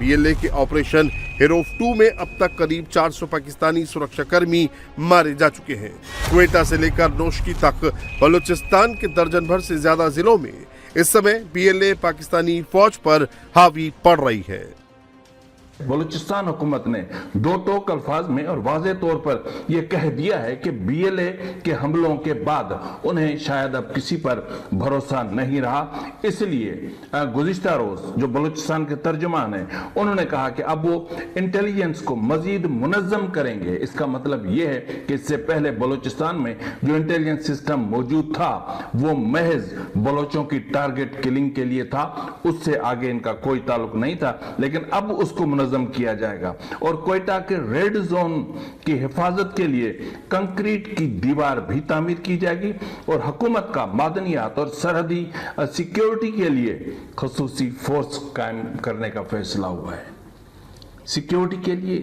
BLA के operation हिरोफ 2 में अब तक करीब 400 पाकिस्तानी सुरक्षाकर्मी मारे जा चुके हैं। क्वेटा से लेकर नोशकी तक बलूचिस्तान के दर्जन भर से ज्यादा जिलों में इस समय बीएलए पाकिस्तानी फौज पर हावी पड़ रही है। बलूचिस्तान हुकूमत ने दो टोक अल्फाज में और वाज़े तौर पर यह कह दिया है कि बीएलए के हमलों के बाद उन्हें शायद अब किसी पर भरोसा नहीं रहा। इसलिए गुज़िश्ता रोज जो बलूचिस्तान के तर्जुमान हैं उन्होंने कहा कि अब वो इंटेलिजेंस को मजीद मुनज़्ज़म करेंगे। इसका मतलब यह है कि इससे पहले बलूचिस्तान में जो इंटेलिजेंस सिस्टम मौजूद था वो महज बलोचों की टारगेट किलिंग के लिए था, उससे आगे इनका कोई ताल्लुक नहीं था। लेकिन अब उसको किया जाएगा और क्वेटा के रेड जोन की हिफाजत के लिए कंक्रीट की दीवार भी तामीर की जाएगी और हुकूमत का मादनियात और सरहदी सिक्योरिटी के लिए खसूसी फोर्स कायम करने का फैसला हुआ है। सिक्योरिटी के लिए,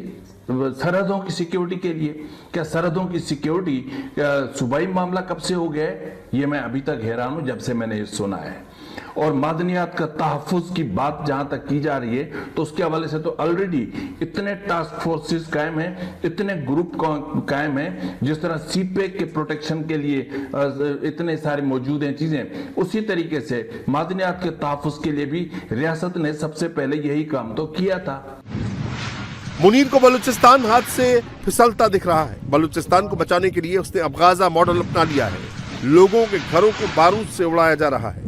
सरहदों की सिक्योरिटी के लिए। क्या सरहदों की सिक्योरिटी सूबाई मामला कब से हो गया है, ये मैं अभी तक हैरान हूं जब से मैंने ये सुना है। और मादनियात का तहफ़्फ़ुज़ की बात जहां तक की जा रही है तो उसके हवाले से तो ऑलरेडी इतने टास्क फोर्सेस कायम हैं, इतने ग्रुप कायम हैं, जिस तरह सीपेक के प्रोटेक्शन के लिए इतने सारे मौजूद हैं चीजें, उसी तरीके से मादनियात के तहफ़्फ़ुज़ के लिए भी रियासत ने सबसे पहले यही काम तो किया था। मुनीर को बलूचिस्तान हाथ से फिसलता दिख रहा है। बलूचिस्तान को बचाने के लिए उसने अफगाज़ा मॉडल अपना लिया है। लोगों के घरों को बारूद से उड़ाया जा रहा है।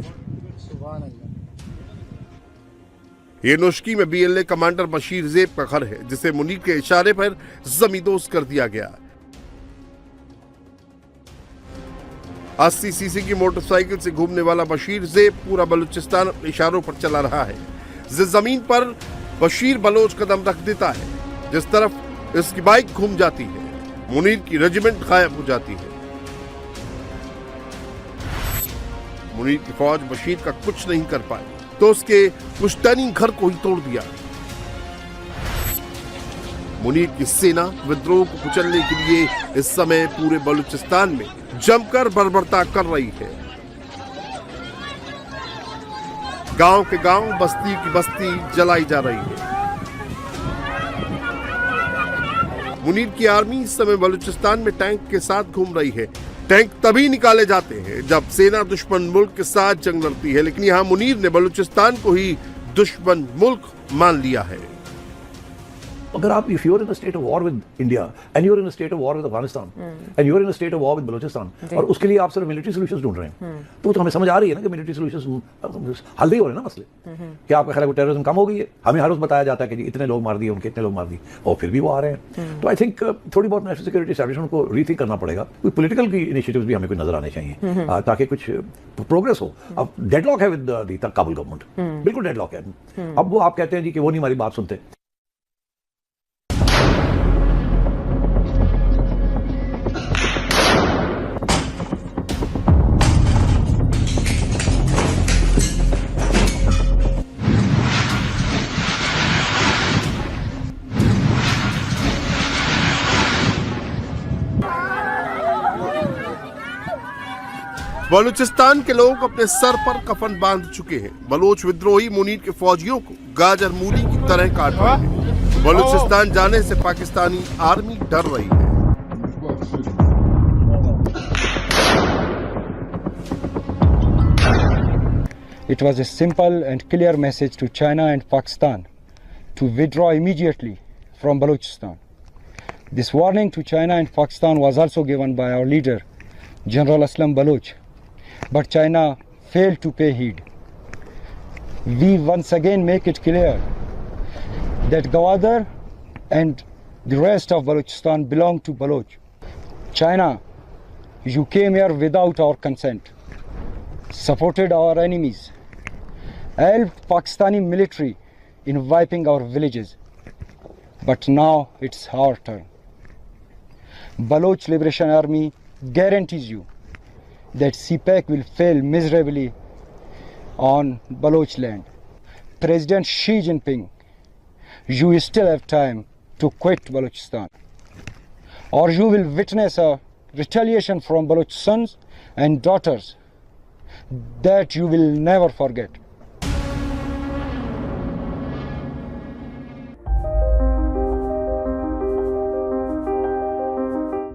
ये नोशकी में बीएलए कमांडर बशीर ज़ेब का घर है, जिसे मुनीर के इशारे पर जमींदोज कर दिया गया। 80 सीसी की मोटरसाइकिल से घूमने वाला बशीर ज़ेब पूरा बलूचिस्तान अपने इशारों पर चला रहा है। जिस जमीन पर बशीर बलोच कदम रख देता है, जिस तरफ इसकी बाइक घूम जाती है, मुनीर की रेजिमेंट गायब हो जाती है। मुनीर की फौज बशीर का कुछ नहीं कर पाई तो उसके पुश्तैनी घर को ही तोड़ दिया। मुनीर की सेना विद्रोह को कुचलने के लिए इस समय पूरे बलूचिस्तान में जमकर बर्बरता कर रही है। गांव के गांव, बस्ती की बस्ती जलाई जा रही है। मुनीर की आर्मी इस समय बलूचिस्तान में टैंक के साथ घूम रही है। टैंक तभी निकाले जाते हैं जब सेना दुश्मन मुल्क के साथ जंग लड़ती है, लेकिन यहां मुनीर ने बलूचिस्तान को ही दुश्मन मुल्क मान लिया है। अगर आप if you are in a state of war with India and you are in a state of war with Afghanistan and you are in a state of war with Balochistan और उसके लिए आप सिर्फ मिलिट्री सॉल्यूशंस ढूंढ रहे हैं, तो हमें समझ आ रही है ना कि मिलिट्री सॉल्यूशंस हल नहीं हो रहे ना मसले। क्या आपका ख्याल है टेररिज्म कम हो गई है? हमें हर रोज बताया जाता है कि जी इतने लोग मार दिए, उनके इतने लोग मार दिए, और फिर भी वो आ रहे हैं। तो आई थिंक थोड़ी बहुत नेशनल सिक्योरिटी एस्टैब्लिशमेंट को रीथिंक करना पड़ेगा। कोई पॉलिटिकल की इनिशिएटिव्स भी हमें कोई नजर आने चाहिए ताकि कुछ प्रोग्रेस हो। अब डेडलॉक है विद द काबुल गवर्नमेंट, बिल्कुल डेडलॉक है। अब वो आप कहते हैं जी कि वो नहीं हमारी बात सुनते। बलूचिस्तान के लोग अपने सर पर कफन बांध चुके हैं। बलोच विद्रोही मुनीर के फौजियों को गाजर मूली की तरह काट रहे हैं। बलूचिस्तान जाने से पाकिस्तानी आर्मी डर रही है। It was a simple and clear message to China and Pakistan to withdraw immediately from Balochistan. This warning to China and Pakistan was also given by our leader, General Aslam Baloch, but China failed to pay heed. We once again make it clear that Gwadar and the rest of Balochistan belong to Baloch. China, you came here without our consent, supported our enemies, helped Pakistani military in wiping our villages, but now it's our turn. Baloch Liberation Army guarantees you that CPAC will fail miserably on Baloch land. President Xi Jinping, you still have time to quit Balochistan, or you will witness a retaliation from Baloch sons and daughters that you will never forget.